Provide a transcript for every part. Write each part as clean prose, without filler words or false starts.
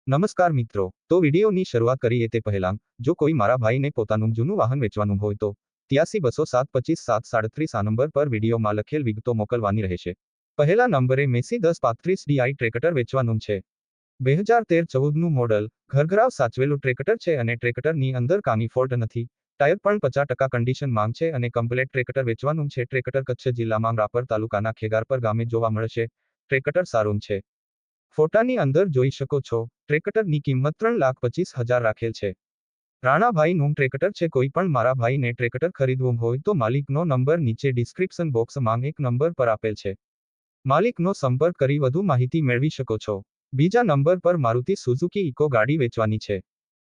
નમસ્કાર મિત્રો, તો વિડીયોની શરૂઆત કરીએ તે પહેલાં જો કોઈ મારા ભાઈને પોતાનું જૂનું વાહન વેચવાનું હોય તો 83 207 25 737 આ નંબર પર વિડીયોમાં લખેલ વિગતો મોકલવાની રહેશે. પહેલા નંબરે મેસી 1035 ડીઆઈ ટ્રેક્ટર વેચવાનું છે. 2013-14નું મોડલ, ઘરઘરાવ સાચવેલું ટ્રેક્ટર છે અને ટ્રેક્ટરની અંદર કાંઈ ફોલ્ટ નથી. ટાયર પણ 50% કન્ડિશન માંગ છે અને કમ્પ્લેટ ટ્રેક્ટર વેચવાનું છે. ટ્રેક્ટર કચ્છ જિલ્લામાં રાપર તાલુકાના ખેગારપર ગામે જોવા મળશે. ટ્રેક્ટર સારું છે. ફોટાની અંદર જોઈ શકો છો, ટ્રેક્ટરની કિંમત 3,25,000 રાખેલ છે. રાણાભાઈનું ટ્રેક્ટર છે. કોઈ પણ મારા ભાઈને ટ્રેક્ટર ખરીદવું હોય તો માલિકનો નંબર નીચે ડિસ્ક્રિપ્શન બોક્સમાં એક નંબર પર આપેલ છે. માલિકનો સંપર્ક કરી વધુ માહિતી મેળવી શકો છો. બીજા નંબર પર મારુતિ સુઝુકી ઇકો ગાડી વેચવાની છે.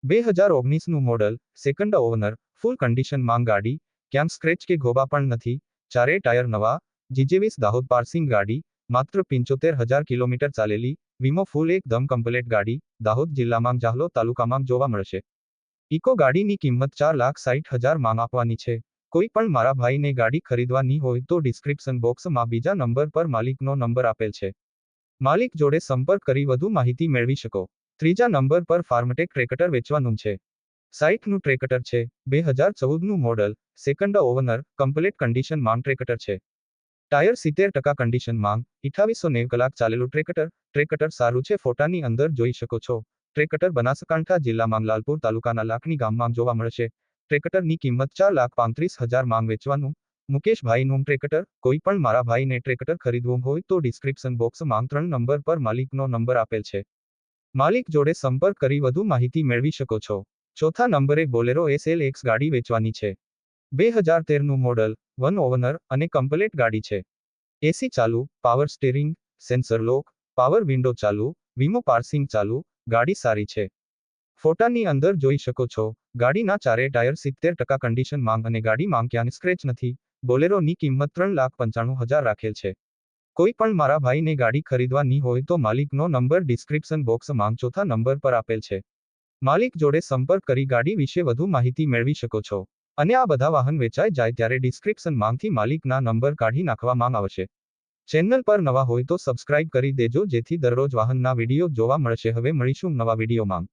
2019નું મોડલ, સેકન્ડ ઓવનર, ફૂલ કન્ડિશનમાં ગાડી, ક્યાંક સ્ક્રેચ કે ઘોબા પણ નથી. ચારે ટાયર નવા. G20 દાહોદ પાર્સિંગ ગાડી, માત્ર 75,000 કિલોમીટર ચાલેલી. વીમો ફૂલ એકદમ કમ્પ્લેટ ગાડી, દાહોદ જિલ્લામાં જાહલો તાલુકામાં જોવા મળશે. ઇકો ગાડીની કિંમત 4,60,000 માં આપવાની છે. કોઈ પણ મારા ભાઈને ગાડી ખરીદવાની હોય તો ડિસ્ક્રિપ્શન બોક્સમાં બીજા નંબર પર માલિકનો નંબર આપેલ છે. માલિક જોડે સંપર્ક કરી વધુ માહિતી મેળવી શકો. ત્રીજા નંબર પર ફાર્મટેક ટ્રેક્ટર વેચવાનું છે. 60નું ટ્રેક્ટર છે. 2014નું મોડલ, સેકન્ડ ઓવનર, કમ્પ્લેટ કન્ડિશનમાં ટ્રેક્ટર છે. ટાયર 70% કન્ડિશનમાં, 2890 કલાક ચાલેલું ટ્રેક્ટર. ટ્રેક્ટર સારું છે. ફોટાની અંદર જોઈ શકો છો, ટ્રેક્ટર બનાસકાંઠા જિલ્લામાં લાલપુર તાલુકાના લાખણી ગામમાં જોવા મળશે. ટ્રેક્ટરની કિંમત 4,35,000 માં વેચવાનું. મુકેશભાઈનું ટ્રેક્ટર. કોઈ પણ મારા ભાઈને ટ્રેક્ટર ખરીદવું હોય તો ડિસ્ક્રિપ્શન બોક્સમાં 3 નંબર પર માલિકનો નંબર આપેલ છે. માલિક જોડે સંપર્ક કરી વધુ માહિતી મેળવી શકો છો. ચોથા નંબરે બોલેરો SLX ગાડી વેચવાની છે. 2013નું મોડલ, 1 ઓવનર અને કમ્પ્લેટ ગાડી છે. એસી ચાલુ, પાવર સ્ટીરિંગ, સેન્સર લોક, પાવર વિન્ડો ચાલુ, વીમો પાર્સિંગ ચાલુ. ગાડી સારી છે. ફોટાની અંદર જોઈ શકો છો, ગાડીના ચારે ટાયર 70% કન્ડિશનમાં અને ગાડીમાં ક્યાંય સ્ક્રેચ નથી. બોલેરોની કિંમત 3,95,000 રાખેલ છે. કોઈ પણ મારા ભાઈને ગાડી ખરીદવાની હોય તો માલિકનો નંબર ડિસ્ક્રિપ્શન બોક્સમાં ચોથા નંબર પર આપેલ છે. માલિક જોડે સંપર્ક કરી ગાડી વિશે વધુ માહિતી મેળવી શકો છો. અને આ બધા વાહન વેચાઈ જાય ત્યારે ડિસ્ક્રિપ્શનમાંથી માલિકના નંબર કાઢી નાખવામાં આવશે. ચેનલ પર નવા હોય તો સબસ્ક્રાઇબ કરી દેજો જેથી દરરોજ વાહનના વિડીયો જોવા મળશે. હવે મળીશું નવા વિડીયોમાં.